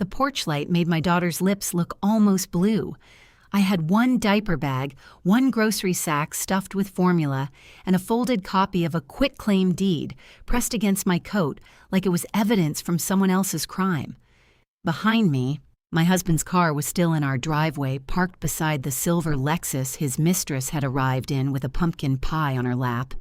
The porch light made my daughter's lips look almost blue. I had one diaper bag, one grocery sack stuffed with formula, and a folded copy of a quitclaim deed pressed against my coat like it was evidence from someone else's crime. Behind me, my husband's car was still in our driveway, parked beside the silver Lexus his mistress had arrived in with a pumpkin pie on her lap.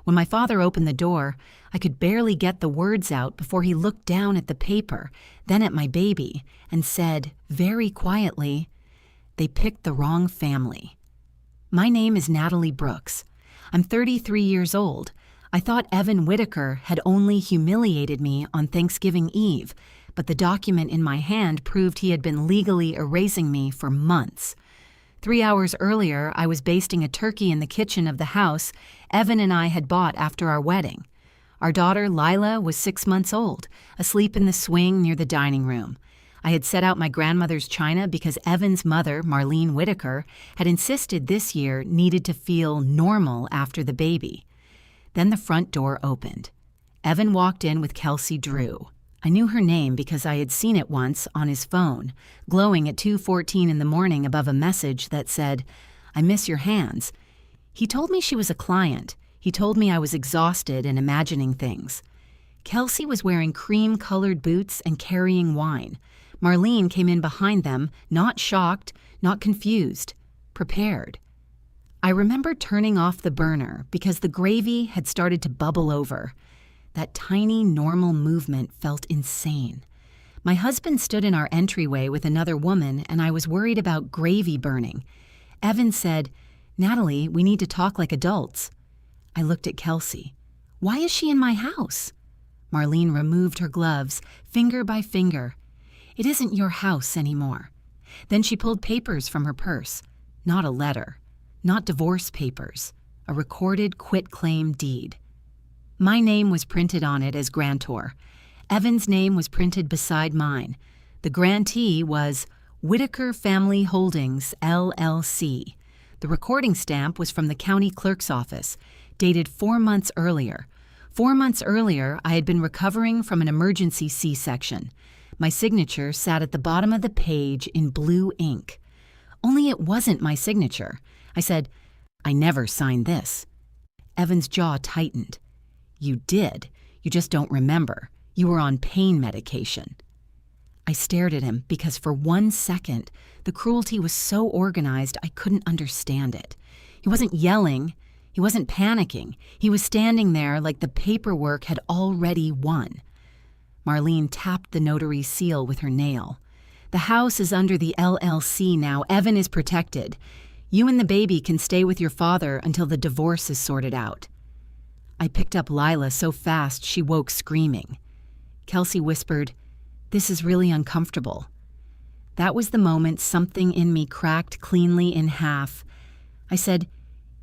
When my father opened the door, I could barely get the words out before he looked down at the paper, then at my baby, and said, very quietly, "They picked the wrong family." My name is Natalie Brooks. I'm 33 years old. I thought Evan Whitaker had only humiliated me on Thanksgiving Eve, but the document in my hand proved he had been legally erasing me for months. 3 hours earlier, I was basting a turkey in the kitchen of the house Evan and I had bought after our wedding. Our daughter, Lila, was 6 months old, asleep in the swing near the dining room. I had set out my grandmother's china because Evan's mother, Marlene Whitaker, had insisted this year needed to feel normal after the baby. Then the front door opened. Evan walked in with Kelsey Drew. I knew her name because I had seen it once on his phone, glowing at 2:14 in the morning above a message that said, "I miss your hands." He told me she was a client. He told me I was exhausted and imagining things. Kelsey was wearing cream-colored boots and carrying wine. Marlene came in behind them, not shocked, not confused, prepared. I remember turning off the burner because the gravy had started to bubble over. That tiny, normal movement felt insane. My husband stood in our entryway with another woman, and I was worried about gravy burning. Evan said, "Natalie, we need to talk like adults." I looked at Kelsey. "Why is she in my house?" Marlene removed her gloves, finger by finger. "It isn't your house anymore." Then she pulled papers from her purse. Not a letter. Not divorce papers. A recorded quitclaim deed. My name was printed on it as grantor. Evan's name was printed beside mine. The grantee was Whitaker Family Holdings, LLC. The recording stamp was from the county clerk's office, dated 4 months earlier. 4 months earlier, I had been recovering from an emergency C-section. My signature sat at the bottom of the page in blue ink. Only it wasn't my signature. I said, "I never signed this." Evan's jaw tightened. "You did. You just don't remember. You were on pain medication." I stared at him because for 1 second, the cruelty was so organized I couldn't understand it. He wasn't yelling. He wasn't panicking. He was standing there like the paperwork had already won. Marlene tapped the notary's seal with her nail. "The house is under the LLC now. Evan is protected. You and the baby can stay with your father until the divorce is sorted out." I picked up Lila so fast she woke screaming. Kelsey whispered, "This is really uncomfortable." That was the moment something in me cracked cleanly in half. I said,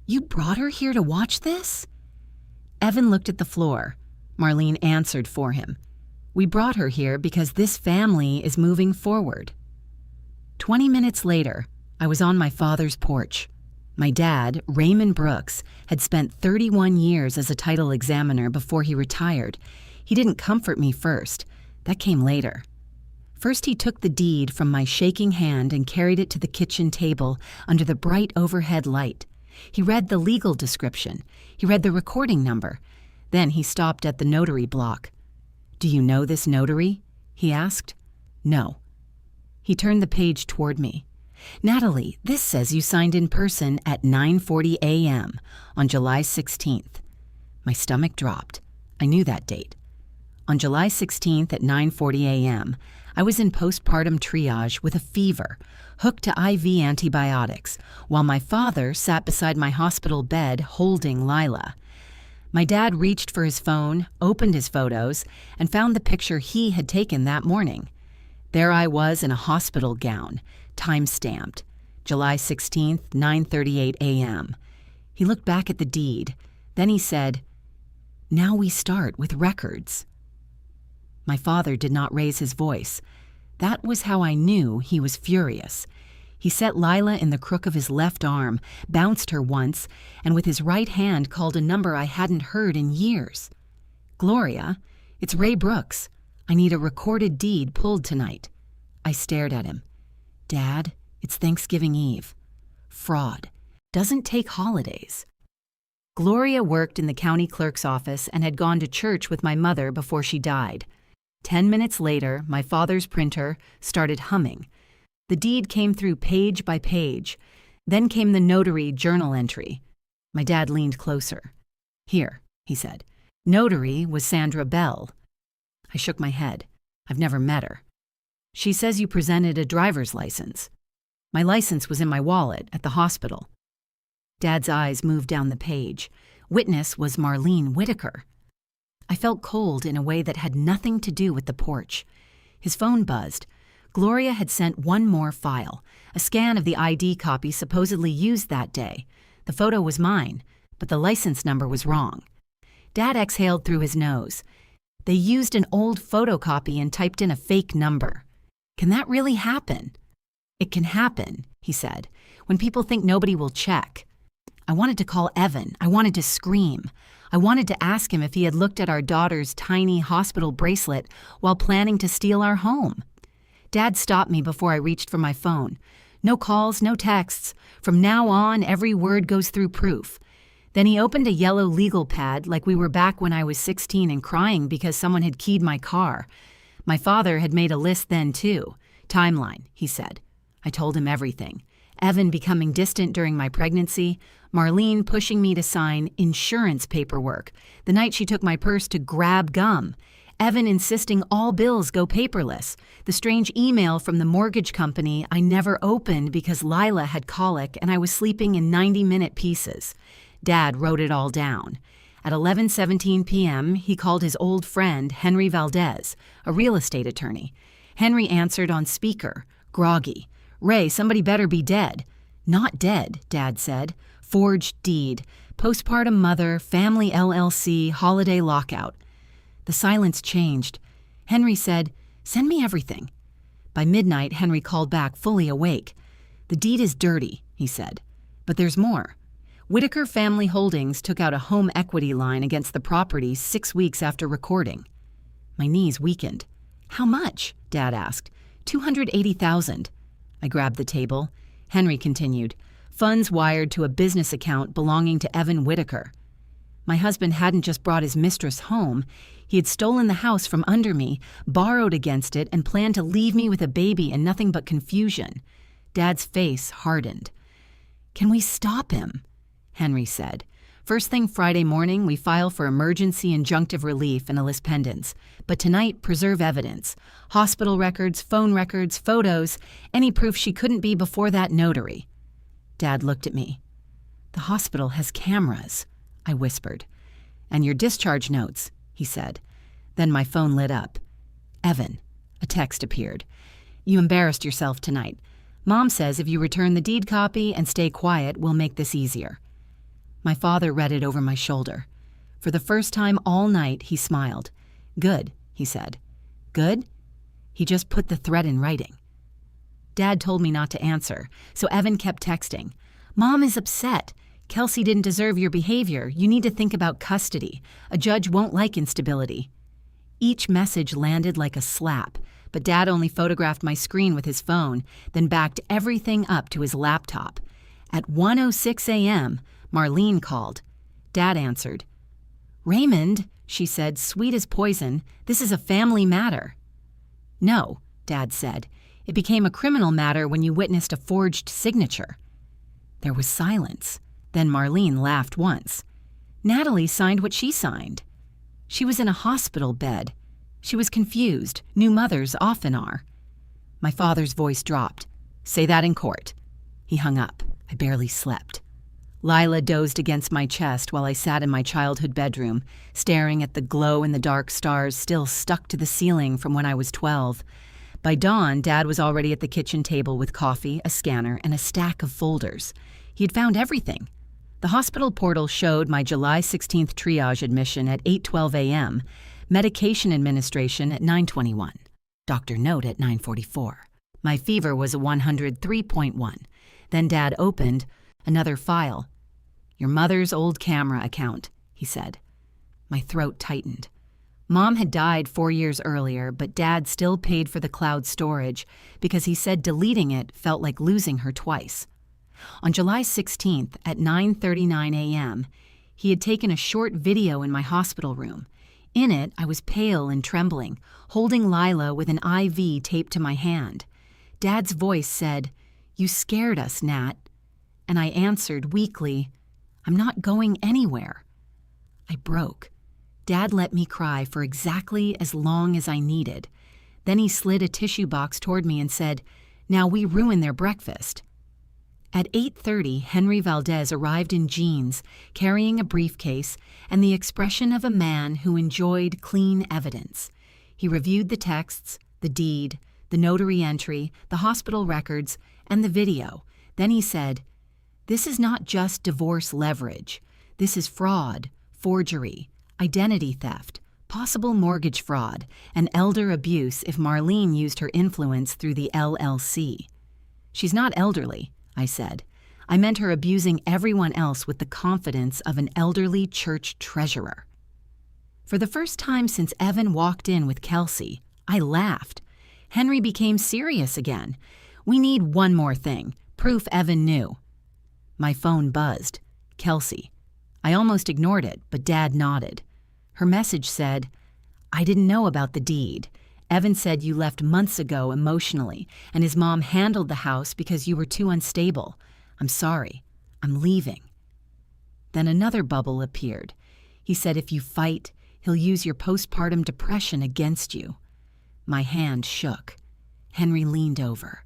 "You brought her here to watch this?" Evan looked at the floor. Marlene answered for him. "We brought her here because this family is moving forward." 20 minutes later, I was on my father's porch. My dad, Raymond Brooks, had spent 31 years as a title examiner before he retired. He didn't comfort me first. That came later. First, he took the deed from my shaking hand and carried it to the kitchen table under the bright overhead light. He read the legal description. He read the recording number. Then he stopped at the notary block. "Do you know this notary?" he asked. "No." He turned the page toward me. "Natalie, this says you signed in person at 9:40 a.m. on July 16th. My stomach dropped. I knew that date. On July 16th at 9:40 a.m., I was in postpartum triage with a fever, hooked to IV antibiotics, while my father sat beside my hospital bed holding Lila. My dad reached for his phone, opened his photos, and found the picture he had taken that morning. There I was in a hospital gown, time-stamped, July 16th, 9:38 a.m. He looked back at the deed. Then he said, "Now we start with records." My father did not raise his voice. That was how I knew he was furious. He set Lila in the crook of his left arm, bounced her once, and with his right hand called a number I hadn't heard in years. "Gloria, it's Ray Brooks. I need a recorded deed pulled tonight." I stared at him. Dad, it's Thanksgiving Eve. Fraud. Doesn't take holidays. Gloria worked in the county clerk's office and had gone to church with my mother before she died. 10 minutes later, my father's printer started humming. The deed came through page by page. Then came the notary journal entry. My dad leaned closer. Here, he said. Notary was Sandra Bell. I shook my head. I've never met her. She says you presented a driver's license. My license was in my wallet at the hospital. Dad's eyes moved down the page. Witness was Marlene Whitaker. I felt cold in a way that had nothing to do with the porch. His phone buzzed. Gloria had sent one more file, a scan of the ID copy supposedly used that day. The photo was mine, but the license number was wrong. Dad exhaled through his nose. They used an old photocopy and typed in a fake number. Can that really happen? It can happen, he said, when people think nobody will check. I wanted to call Evan. I wanted to scream. I wanted to ask him if he had looked at our daughter's tiny hospital bracelet while planning to steal our home. Dad stopped me before I reached for my phone. No calls, no texts. From now on, every word goes through proof. Then he opened a yellow legal pad like we were back when I was 16 and crying because someone had keyed my car. My father had made a list then too. Timeline, he said. I told him everything. Evan becoming distant during my pregnancy, Marlene pushing me to sign insurance paperwork the night she took my purse to grab gum, Evan insisting all bills go paperless, the strange email from the mortgage company I never opened because Lila had colic and I was sleeping in 90-minute pieces. Dad wrote it all down. At 11:17 p.m., he called his old friend Henry Valdez, a real estate attorney. Henry answered on speaker, groggy. Ray, somebody better be dead. Not dead, Dad said. Forged deed. Postpartum mother, family LLC, holiday lockout. The silence changed. Henry said, send me everything. By midnight, Henry called back fully awake. The deed is dirty, he said. But there's more. Whitaker Family Holdings took out a home equity line against the property 6 weeks after recording. My knees weakened. How much? Dad asked. $280,000. I grabbed the table. Henry continued. Funds wired to a business account belonging to Evan Whitaker. My husband hadn't just brought his mistress home. He had stolen the house from under me, borrowed against it, and planned to leave me with a baby and nothing but confusion. Dad's face hardened. Can we stop him? Henry said. First thing Friday morning, we file for emergency injunctive relief and a lis pendens. But tonight, preserve evidence. Hospital records, phone records, photos, any proof she couldn't be before that notary. Dad looked at me. The hospital has cameras, I whispered. And your discharge notes, he said. Then my phone lit up. Evan, a text appeared. You embarrassed yourself tonight. Mom says if you return the deed copy and stay quiet, we'll make this easier. My father read it over my shoulder. For the first time all night, he smiled. Good, he said. Good? He just put the threat in writing. Dad told me not to answer, so Evan kept texting. Mom is upset. Kelsey didn't deserve your behavior. You need to think about custody. A judge won't like instability. Each message landed like a slap, but Dad only photographed my screen with his phone, then backed everything up to his laptop. At 1:06 a.m., Marlene called. Dad answered. Raymond, she said, sweet as poison, this is a family matter. No, Dad said. It became a criminal matter when you witnessed a forged signature. There was silence. Then Marlene laughed once. Natalie signed what she signed. She was in a hospital bed. She was confused. New mothers often are. My father's voice dropped. Say that in court. He hung up. I barely slept. Lila dozed against my chest while I sat in my childhood bedroom, staring at the glow-in-the-dark stars still stuck to the ceiling from when I was 12. By dawn, Dad was already at the kitchen table with coffee, a scanner, and a stack of folders. He had found everything. The hospital portal showed my July 16th triage admission at 8:12 a.m., medication administration at 9:21, doctor note at 9:44. My fever was a 103.1. Then Dad opened another file. Your mother's old camera account, he said. My throat tightened. Mom had died 4 years earlier, but Dad still paid for the cloud storage because he said deleting it felt like losing her twice. On July 16th at 9:39 a.m., he had taken a short video in my hospital room. In it, I was pale and trembling, holding Lila with an IV taped to my hand. Dad's voice said, "You scared us, Nat." And I answered weakly, "I'm not going anywhere." I broke. Dad let me cry for exactly as long as I needed. Then he slid a tissue box toward me and said, "Now we ruin their breakfast." At 8:30, Henry Valdez arrived in jeans, carrying a briefcase and the expression of a man who enjoyed clean evidence. He reviewed the texts, the deed, the notary entry, the hospital records, and the video. Then he said, "This is not just divorce leverage. This is fraud, forgery, identity theft, possible mortgage fraud, and elder abuse if Marlene used her influence through the LLC." "She's not elderly," I said. "I meant her abusing everyone else with the confidence of an elderly church treasurer." For the first time since Evan walked in with Kelsey, I laughed. Henry became serious again. "We need one more thing, proof Evan knew." My phone buzzed. Kelsey. I almost ignored it, but Dad nodded. Her message said, "I didn't know about the deed. Evan said you left months ago emotionally, and his mom handled the house because you were too unstable. I'm sorry. I'm leaving." Then another bubble appeared. He said if you fight, he'll use your postpartum depression against you. My hand shook. Henry leaned over.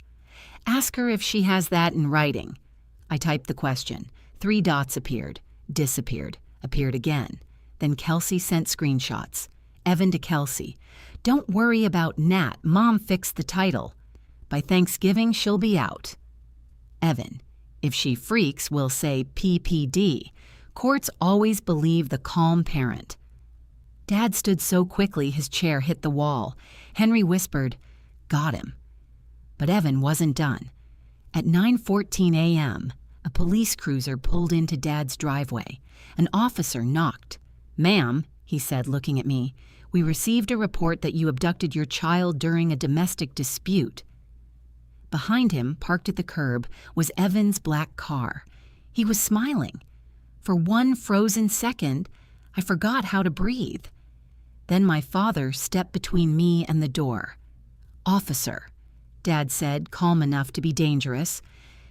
"Ask her if she has that in writing." I typed the question. 3 dots appeared, disappeared, appeared again. Then Kelsey sent screenshots. Evan to Kelsey. "Don't worry about Nat. Mom fixed the title. By Thanksgiving, she'll be out." Evan. "If she freaks, we'll say PPD. Courts always believe the calm parent." Dad stood so quickly his chair hit the wall. Henry whispered, "Got him." But Evan wasn't done. At 9:14 a.m., a police cruiser pulled into Dad's driveway. An officer knocked. "Ma'am," he said, looking at me, "we received a report that you abducted your child during a domestic dispute." Behind him, parked at the curb, was Evan's black car. He was smiling. For one frozen second, I forgot how to breathe. Then my father stepped between me and the door. "Officer," Dad said, calm enough to be dangerous,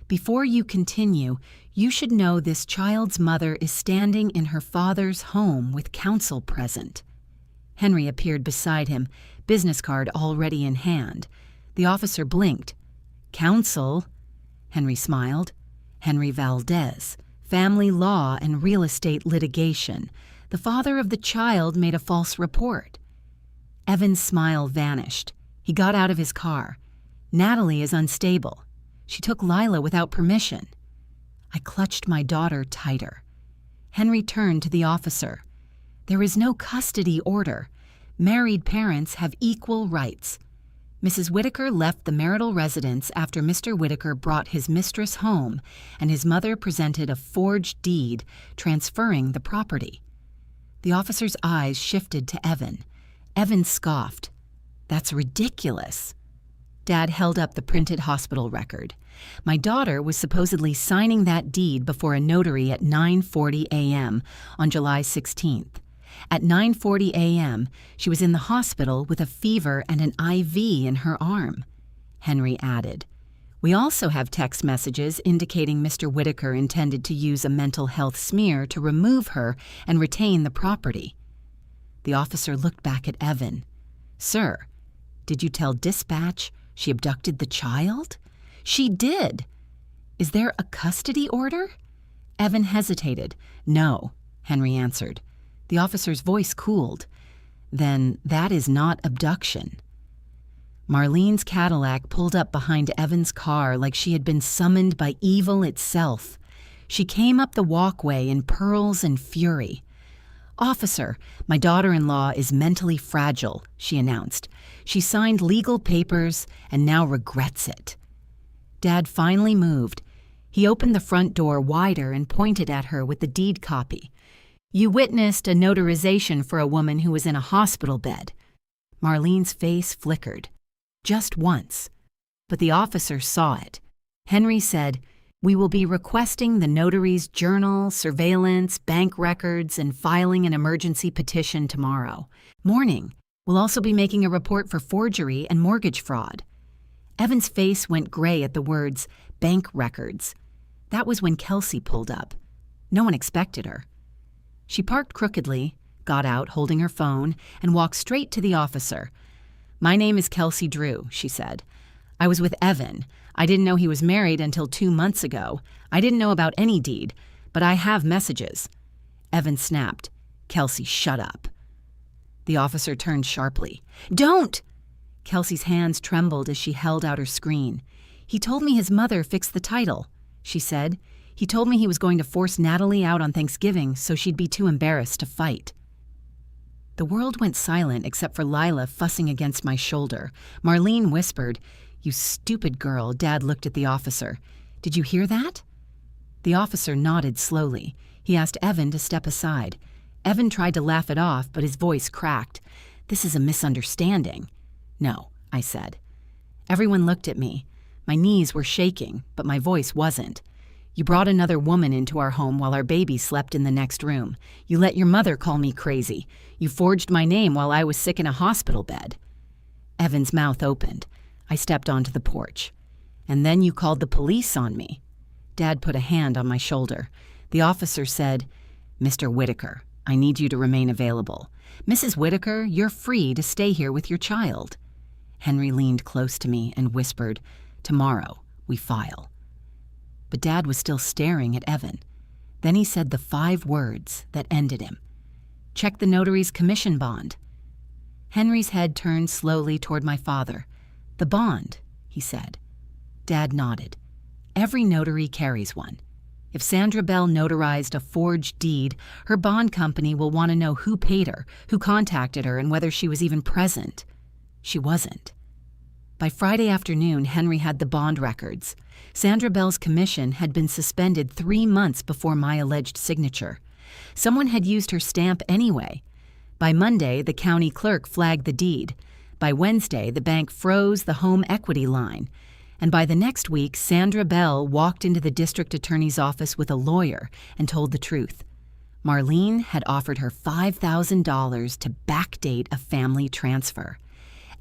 "before you continue, you should know this child's mother is standing in her father's home with counsel present." Henry appeared beside him, business card already in hand. The officer blinked. "Counsel?" Henry smiled. "Henry Valdez, family law and real estate litigation. The father of the child made a false report." Evan's smile vanished. He got out of his car. "Natalie is unstable. She took Lila without permission." I clutched my daughter tighter. Henry turned to the officer. "There is no custody order. Married parents have equal rights. Mrs. Whitaker left the marital residence after Mr. Whitaker brought his mistress home, and his mother presented a forged deed transferring the property." The officer's eyes shifted to Evan. Evan scoffed. "That's ridiculous." Dad held up the printed hospital record. My daughter was supposedly signing that deed before a notary at 9:40 a.m. on July 16th. At 9:40 a.m., she was in the hospital with a fever and an IV in her arm. Henry added, "We also have text messages indicating Mr. Whitaker intended to use a mental health smear to remove her and retain the property." The officer looked back at Evan. "Sir, did you tell dispatch she abducted the child?" "She did." "Is there a custody order?" Evan hesitated. "No," Henry answered. The officer's voice cooled. "Then that is not abduction." Marlene's Cadillac pulled up behind Evan's car like she had been summoned by evil itself. She came up the walkway in pearls and fury. "Officer, my daughter-in-law is mentally fragile," she announced. "She signed legal papers and now regrets it." Dad finally moved. He opened the front door wider and pointed at her with the deed copy. You witnessed a notarization for a woman who was in a hospital bed. Marlene's face flickered. Just once. But the officer saw it. Henry said, "We will be requesting the notary's journal, surveillance, bank records, and filing an emergency petition tomorrow morning. We'll also be making a report for forgery and mortgage fraud." Evan's face went gray at the words, bank records. That was when Kelsey pulled up. No one expected her. She parked crookedly, got out holding her phone, and walked straight to the officer. "My name is Kelsey Drew," she said. "I was with Evan. I didn't know he was married until 2 months ago. I didn't know about any deed, but I have messages." Evan snapped. "Kelsey, shut up." The officer turned sharply. "Don't!" Kelsey's hands trembled as she held out her screen. "He told me his mother fixed the title," she said. "He told me he was going to force Natalie out on Thanksgiving so she'd be too embarrassed to fight." The world went silent except for Lila fussing against my shoulder. Marlene whispered, "You stupid girl." Dad looked at the officer. "Did you hear that?" The officer nodded slowly. He asked Evan to step aside. Evan tried to laugh it off, but his voice cracked. "This is a misunderstanding." "No," I said. Everyone looked at me. My knees were shaking, but my voice wasn't. "You brought another woman into our home while our baby slept in the next room. You let your mother call me crazy. You forged my name while I was sick in a hospital bed." Evan's mouth opened. I stepped onto the porch. "And then you called the police on me." Dad put a hand on my shoulder. The officer said, "Mr. Whitaker, I need you to remain available. Mrs. Whitaker, you're free to stay here with your child." Henry leaned close to me and whispered, "Tomorrow, we file." But Dad was still staring at Evan. Then he said the 5 words that ended him. "Check the notary's commission bond." Henry's head turned slowly toward my father. "The bond," he said. Dad nodded. "Every notary carries one. If Sandra Bell notarized a forged deed, her bond company will want to know who paid her, who contacted her, and whether she was even present." She wasn't. By Friday afternoon, Henry had the bond records. Sandra Bell's commission had been suspended 3 months before my alleged signature. Someone had used her stamp anyway. By Monday, the county clerk flagged the deed. By Wednesday, the bank froze the home equity line. And by the next week, Sandra Bell walked into the district attorney's office with a lawyer and told the truth. Marlene had offered her $5,000 to backdate a family transfer.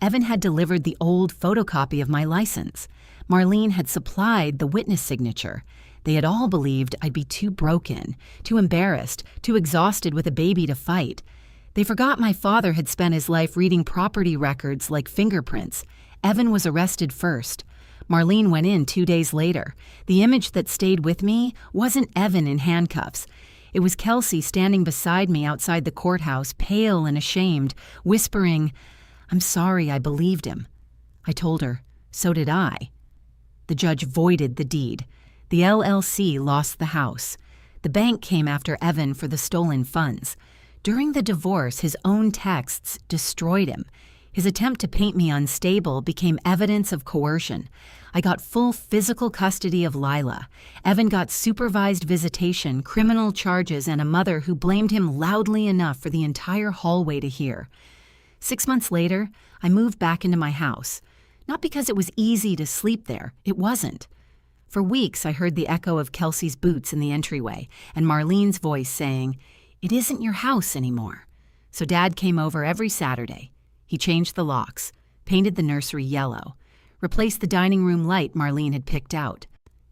Evan had delivered the old photocopy of my license. Marlene had supplied the witness signature. They had all believed I'd be too broken, too embarrassed, too exhausted with a baby to fight. They forgot my father had spent his life reading property records like fingerprints. Evan was arrested first. Marlene went in 2 days later. The image that stayed with me wasn't Evan in handcuffs. It was Kelsey standing beside me outside the courthouse, pale and ashamed, whispering, "I'm sorry I believed him." I told her, "So did I." The judge voided the deed. The LLC lost the house. The bank came after Evan for the stolen funds. During the divorce, his own texts destroyed him. His attempt to paint me unstable became evidence of coercion. I got full physical custody of Lila. Evan got supervised visitation, criminal charges, and a mother who blamed him loudly enough for the entire hallway to hear. 6 months later, I moved back into my house. Not because it was easy to sleep there. It wasn't. For weeks, I heard the echo of Kelsey's boots in the entryway and Marlene's voice saying, "It isn't your house anymore." So Dad came over every Saturday. He changed the locks, painted the nursery yellow, replaced the dining room light Marlene had picked out.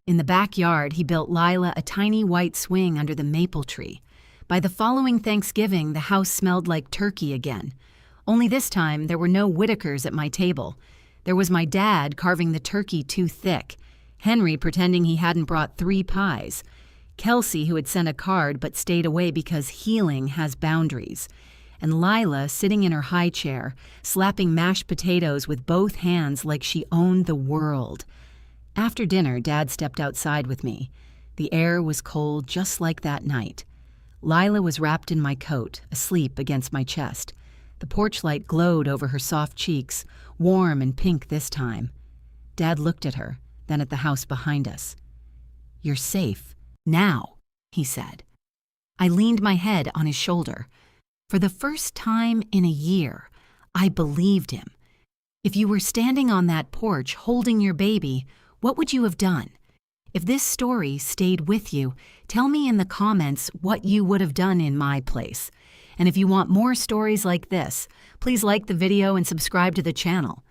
In the backyard, he built Lila a tiny white swing under the maple tree. By the following Thanksgiving, the house smelled like turkey again. Only this time, there were no Whitakers at my table. There was my dad carving the turkey too thick, Henry pretending he hadn't brought 3 pies, Kelsey who had sent a card but stayed away because healing has boundaries, and Lila sitting in her high chair, slapping mashed potatoes with both hands like she owned the world. After dinner, Dad stepped outside with me. The air was cold just like that night. Lila was wrapped in my coat, asleep against my chest. The porch light glowed over her soft cheeks, warm and pink this time. Dad looked at her, then at the house behind us. "You're safe, now," he said. I leaned my head on his shoulder. For the first time in a year, I believed him. If you were standing on that porch holding your baby, what would you have done? If this story stayed with you, tell me in the comments what you would have done in my place. And if you want more stories like this, please like the video and subscribe to the channel.